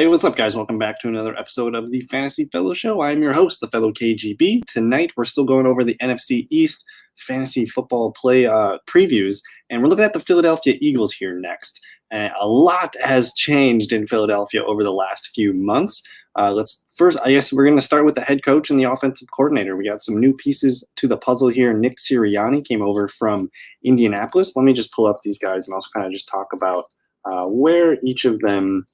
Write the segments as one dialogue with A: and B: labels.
A: Hey, what's up, guys? Welcome back to another episode of the Fantasy Fellow Show. I'm your host, the Fellow KGB. Tonight, we're still going over the NFC East fantasy football play previews, and we're looking at the Philadelphia Eagles here next. A lot has changed in Philadelphia over the last few months. I guess we're going to start with the head coach and the offensive coordinator. We got some new pieces to the puzzle here. Nick Sirianni came over from Indianapolis. Let me just pull up these guys and also kind of just talk about where each of them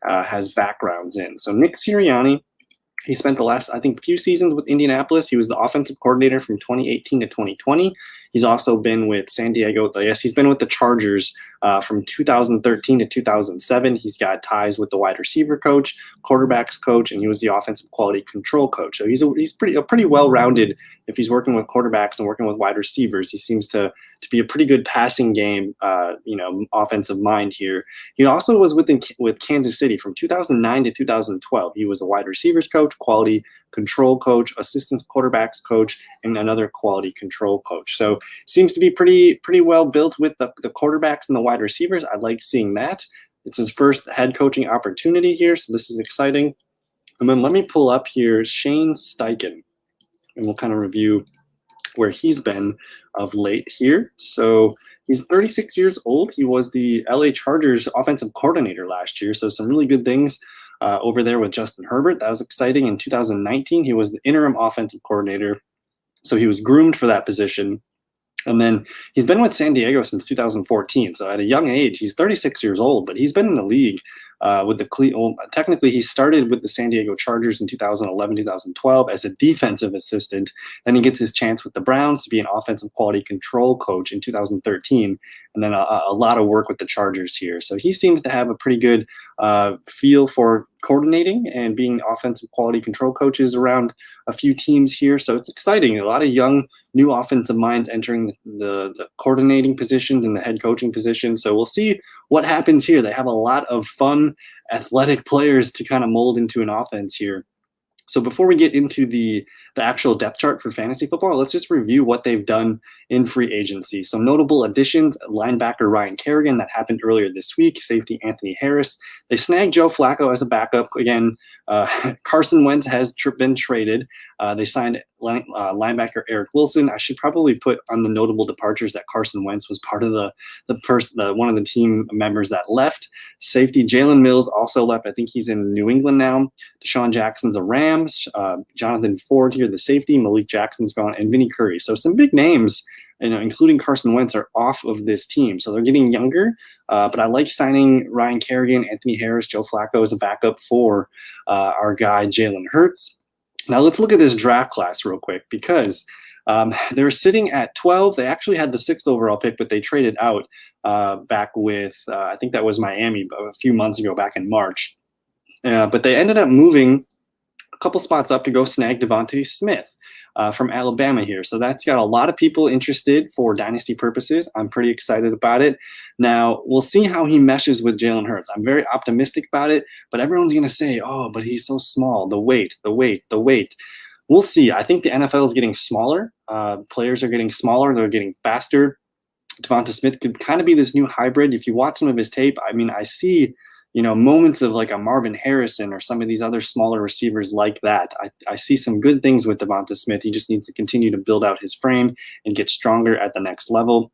A: has backgrounds in. So Nick Sirianni, he spent the last, I think, few seasons with Indianapolis. He was the offensive coordinator from 2018 to 2020. He's also been with San Diego. Yes, he's been with the Chargers from 2013 to 2007. He's got ties with the wide receiver coach, quarterbacks coach, and he was the offensive quality control coach. So he's pretty well-rounded. If he's working with quarterbacks and working with wide receivers, he seems to be a pretty good passing game, offensive mind here. He also was with Kansas City from 2009 to 2012. He was a wide receivers coach, quality control coach, assistant quarterbacks coach, and another quality control coach. So seems to be pretty well built with the quarterbacks and the wide receivers. I like seeing that. It's his first head coaching opportunity here, so this is exciting. And then let me pull up here Shane Steichen, and we'll kind of review where he's been of late here. So he's 36 years old. He was the LA Chargers offensive coordinator last year, so some really good things over there with Justin Herbert. That was exciting. In 2019, he was the interim offensive coordinator, so he was groomed for that position. And then he's been with San Diego since 2014. So at a young age, he's 36 years old, but he's been in the league with technically he started with the San Diego Chargers in 2011, 2012 as a defensive assistant. Then he gets his chance with the Browns to be an offensive quality control coach in 2013. And then a lot of work with the Chargers here. So he seems to have a pretty good feel for coordinating and being offensive quality control coaches around a few teams here. So it's exciting. A lot of young, new offensive minds entering the coordinating positions and the head coaching positions. So we'll see what happens here. They have a lot of fun, athletic players to kind of mold into an offense here. So before we get into the actual depth chart for fantasy football, let's just review what they've done in free agency. So notable additions: linebacker Ryan Kerrigan, that happened earlier this week. Safety Anthony Harris. They snagged Joe Flacco as a backup. Again, Carson Wentz has been traded. They signed linebacker Eric Wilson. I should probably put on the notable departures that Carson Wentz was part of one of the team members that left. Safety Jalen Mills also left. I think he's in New England now. Deshaun Jackson's a Rams. Jonathan Ford here, the safety. Malik Jackson's gone, and Vinny Curry. So some big names, including Carson Wentz, are off of this team. So they're getting younger. But I like signing Ryan Kerrigan, Anthony Harris, Joe Flacco as a backup for our guy Jalen Hurts. Now let's look at this draft class real quick, because they were sitting at 12. They actually had the 6th overall pick, but they traded out back with, I think that was Miami a few months ago, back in March. But they ended up moving a couple spots up to go snag Devontae Smith from Alabama here. So that's got a lot of people interested for dynasty purposes. I'm pretty excited about it. Now, we'll see how he meshes with Jalen Hurts. I'm very optimistic about it, but everyone's going to say, oh, but he's so small. The weight. We'll see. I think the NFL is getting smaller. Players are getting smaller. They're getting faster. Devonta Smith could kind of be this new hybrid. If you watch some of his tape, I mean, I see moments of like a Marvin Harrison or some of these other smaller receivers like that. I see some good things with Devonta Smith. He just needs to continue to build out his frame and get stronger at the next level.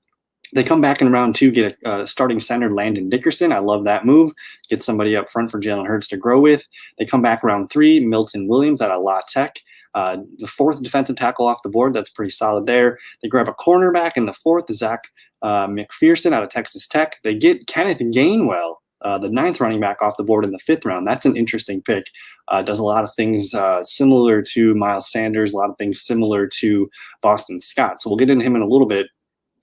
A: They come back in round 2, get a starting center, Landon Dickerson. I love that move. Get somebody up front for Jalen Hurts to grow with. They come back round 3, Milton Williams out of La Tech. The 4th defensive tackle off the board. That's pretty solid there. They grab a cornerback in the 4th, Zach McPherson out of Texas Tech. They get Kenneth Gainwell, the 9th running back, off the board in the 5th round. That's an interesting pick. Does a lot of things similar to Miles Sanders, a lot of things similar to Boston Scott. So we'll get into him in a little bit.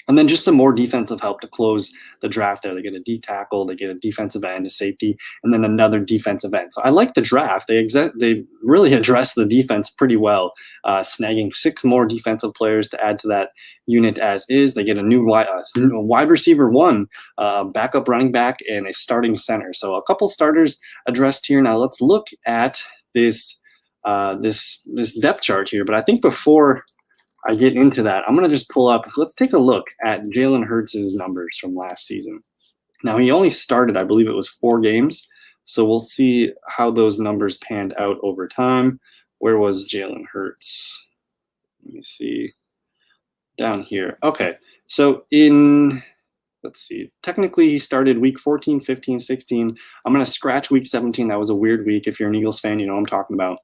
A: And then just some more defensive help to close the draft there. They get a D tackle, they get a defensive end, a safety, and then another defensive end. So I like the draft. They really address the defense pretty well, snagging 6 more defensive players to add to that unit as is. They get a new wide receiver 1, backup running back, and a starting center. So a couple starters addressed here. Now let's look at this depth chart here. But I think before I get into that, I'm going to just pull up. Let's take a look at Jalen Hurts' numbers from last season. Now, he only started, I believe it was 4 games So we'll see how those numbers panned out over time. Where was Jalen Hurts? Let me see. Down here. Okay. So let's see. Technically, he started week 14, 15, 16. I'm going to scratch week 17. That was a weird week. If you're an Eagles fan, you know what I'm talking about.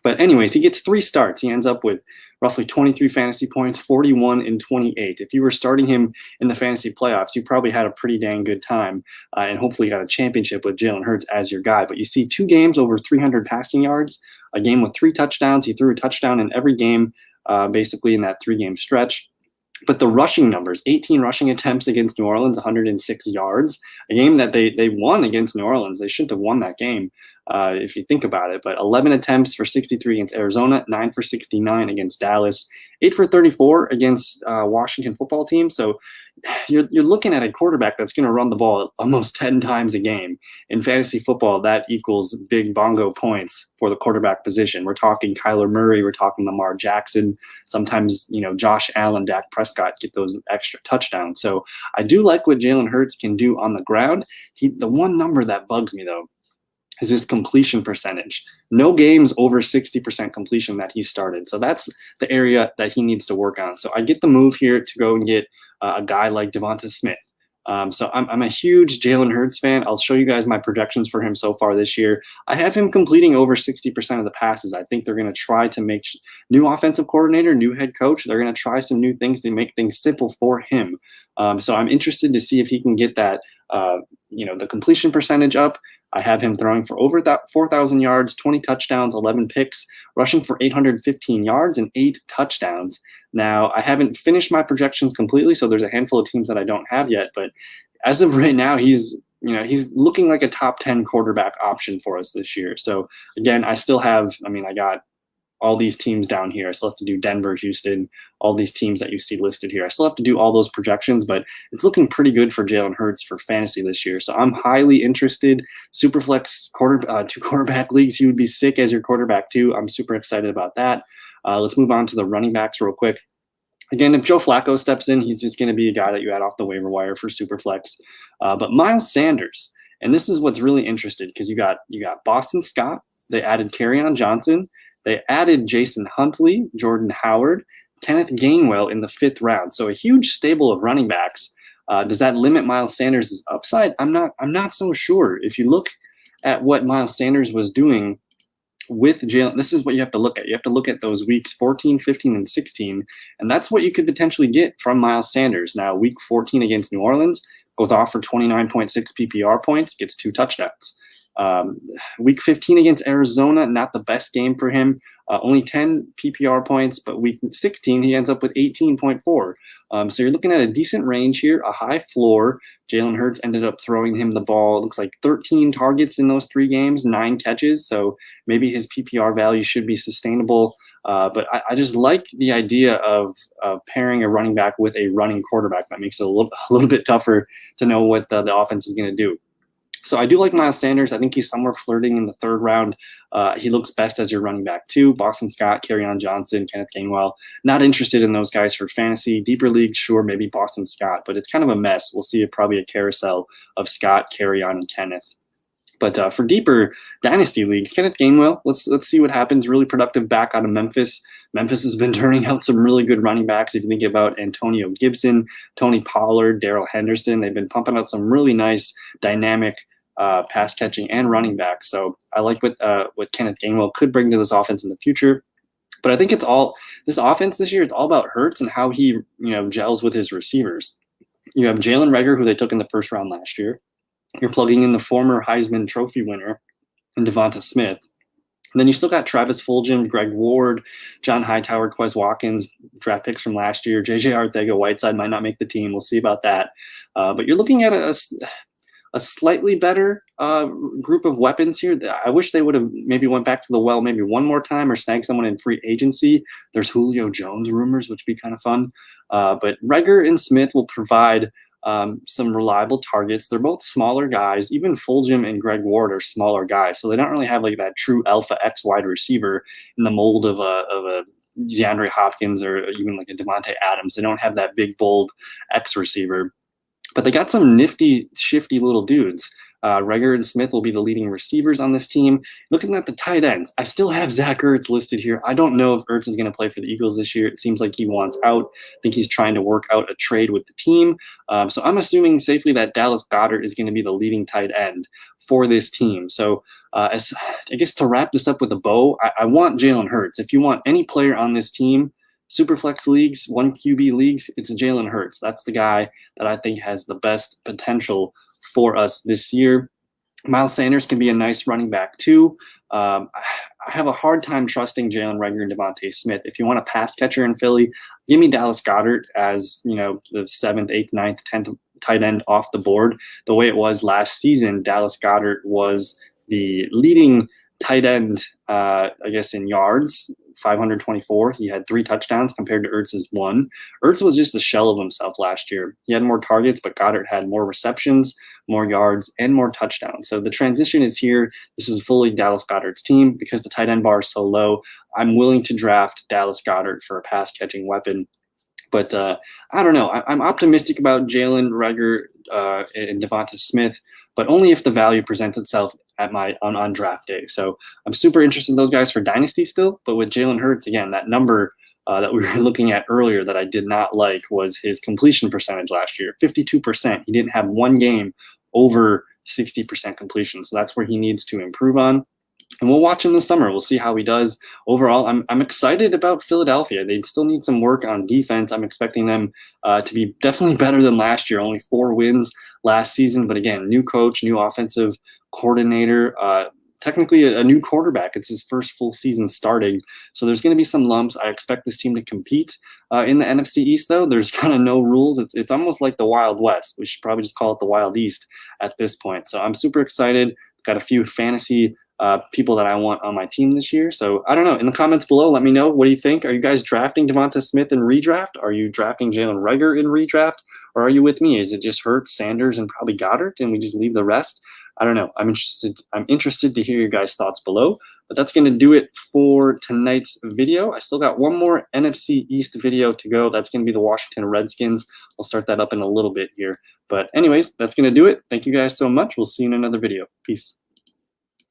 A: But anyways, he gets 3 starts. He ends up with roughly 23 fantasy points, 41 and 28. If you were starting him in the fantasy playoffs, you probably had a pretty dang good time and hopefully got a championship with Jalen Hurts as your guy. But you see 2 games over 300 passing yards, a game with 3 touchdowns. He threw a touchdown in every game basically in that 3-game stretch. But the rushing numbers, 18 rushing attempts against New Orleans, 106 yards, a game that they won against New Orleans. They shouldn't have won that game if you think about it. But 11 attempts for 63 against Arizona, 9 for 69 against Dallas, 8 for 34 against Washington football team. So you're looking at a quarterback that's going to run the ball almost 10 times a game. In fantasy football, that equals big bongo points for the quarterback position. We're talking Kyler Murray. We're talking Lamar Jackson. Sometimes, Josh Allen, Dak Prescott get those extra touchdowns. So I do like what Jalen Hurts can do on the ground. The one number that bugs me, though, is his completion percentage. No games over 60% completion that he started. So that's the area that he needs to work on. So I get the move here to go and get a guy like Devonta Smith. So I'm a huge Jalen Hurts fan. I'll show you guys my projections for him so far this year. I have him completing over 60% of the passes. I think they're going to try to make new offensive coordinator, new head coach. They're going to try some new things to make things simple for him. So I'm interested to see if he can get that, the completion percentage up. I have him throwing for over 4,000 yards, 20 touchdowns, 11 picks, rushing for 815 yards and 8 touchdowns. Now, I haven't finished my projections completely, so there's a handful of teams that I don't have yet. But as of right now, he's looking like a top 10 quarterback option for us this year. So again, I got all these teams down here. I still have to do Denver, Houston, all these teams that you see listed here. I still have to do all those projections, but it's looking pretty good for Jalen Hurts for fantasy this year. So I'm highly interested. Superflex 2 quarterback leagues, he would be sick as your quarterback too. I'm super excited about that. Let's move on to the running backs real quick. Again, if Joe Flacco steps in, he's just going to be a guy that you add off the waiver wire for Superflex. But Miles Sanders, and this is what's really interesting because you got Boston Scott. They added Kerryon Johnson. They added Jason Huntley, Jordan Howard, Kenneth Gainwell in the 5th round. So a huge stable of running backs. Does that limit Miles Sanders' upside? I'm not so sure. If you look at what Miles Sanders was doing with Jalen, this is what you have to look at. You have to look at those weeks 14, 15, and 16, and that's what you could potentially get from Miles Sanders. Now, week 14 against New Orleans goes off for 29.6 PPR points, gets 2 touchdowns. Week 15 against Arizona, not the best game for him. Only 10 PPR points, but week 16, he ends up with 18.4. So you're looking at a decent range here, a high floor. Jalen Hurts ended up throwing him the ball, it looks like 13 targets in those 3 games, 9 catches. So maybe his PPR value should be sustainable. But I just like the idea of pairing a running back with a running quarterback. That makes it a little bit tougher to know what the offense is going to do. So I do like Miles Sanders. I think he's somewhere flirting in the 3rd round. He looks best as your running back too. Boston Scott, Kerryon Johnson, Kenneth Gainwell. Not interested in those guys for fantasy. Deeper league, sure, maybe Boston Scott, but it's kind of a mess. We'll see probably a carousel of Scott, Kerryon, and Kenneth. But for deeper dynasty leagues, Kenneth Gainwell, let's see what happens. Really productive back out of Memphis. Memphis has been turning out some really good running backs. If you think about Antonio Gibson, Tony Pollard, Darrell Henderson, they've been pumping out some really nice, dynamic pass catching and running back. So I like what Kenneth Gainwell could bring to this offense in the future. But I think this offense this year, it's all about Hurts and how he gels with his receivers. You have Jalen Reagor, who they took in the 1st round last year. You're plugging in the former Heisman Trophy winner in Devonta Smith. And then you still got Travis Fulgham, Greg Ward, John Hightower, Quez Watkins, draft picks from last year. J.J. Arcega-Whiteside might not make the team. We'll see about that. But you're looking at a slightly better group of weapons here. I wish they would have maybe went back to the well maybe one more time or snagged someone in free agency. There's Julio Jones rumors, which would be kind of fun. But Reagor and Smith will provide some reliable targets. They're both smaller guys. Even Fulgham and Greg Ward are smaller guys, so they don't really have like that true alpha X wide receiver in the mold of a DeAndre Hopkins or even like a Devontae Adams. They don't have that big, bold X receiver. But they got some nifty, shifty little dudes. Reagor and Smith will be the leading receivers on this team. Looking at the tight ends, I still have Zach Ertz listed here. I don't know if Ertz is going to play for the Eagles this year. It seems like he wants out. I think he's trying to work out a trade with the team. So I'm assuming safely that Dallas Goedert is going to be the leading tight end for this team. So I guess to wrap this up with a bow, I want Jalen Hurts. If you want any player on this team, Superflex leagues, 1 QB leagues, it's Jalen Hurts. That's the guy that I think has the best potential for us this year. Miles Sanders can be a nice running back too. I have a hard time trusting Jalen Reagor and Devontae Smith. If you want a pass catcher in Philly, give me Dallas Goedert as the 7th, 8th, 9th, 10th tight end off the board. The way it was last season, Dallas Goedert was the leading tight end, in yards, 524. He had 3 touchdowns compared to Ertz's 1. Ertz was just a shell of himself last year. He had more targets, but Goedert had more receptions, more yards, and more touchdowns. So the transition is here. This is fully Dallas Goedert's team. Because the tight end bar is so low, I'm willing to draft Dallas Goedert for a pass-catching weapon. But I don't know. I'm optimistic about Jalen Reagor and Devonta Smith, but only if the value presents itself at on draft day. So I'm super interested in those guys for Dynasty still, but with Jalen Hurts, again, that number that we were looking at earlier that I did not like was his completion percentage last year, 52%. He didn't have one game over 60% completion, so that's where he needs to improve on. And we'll watch him this summer. We'll see how he does. Overall, I'm excited about Philadelphia. They still need some work on defense. I'm expecting them to be definitely better than last year. Only 4 wins last season. But again, new coach, new offensive coordinator, technically a new quarterback. It's his first full season starting. So there's going to be some lumps. I expect this team to compete in the NFC East, though. There's kind of no rules. It's almost like the Wild West. We should probably just call it the Wild East at this point. So I'm super excited. Got a few fantasy people that I want on my team this year. So I don't know. In the comments below, let me know. What do you think? Are you guys drafting Devonta Smith in redraft? Are you drafting Jalen Reagor in redraft? Or are you with me? Is it just Hurts, Sanders, and probably Goddard, and we just leave the rest? I don't know. I'm interested to hear your guys' thoughts below. But that's going to do it for tonight's video. I still got one more NFC East video to go. That's going to be the Washington Redskins. I'll start that up in a little bit here. But anyways, that's going to do it. Thank you guys so much. We'll see you in another video. Peace.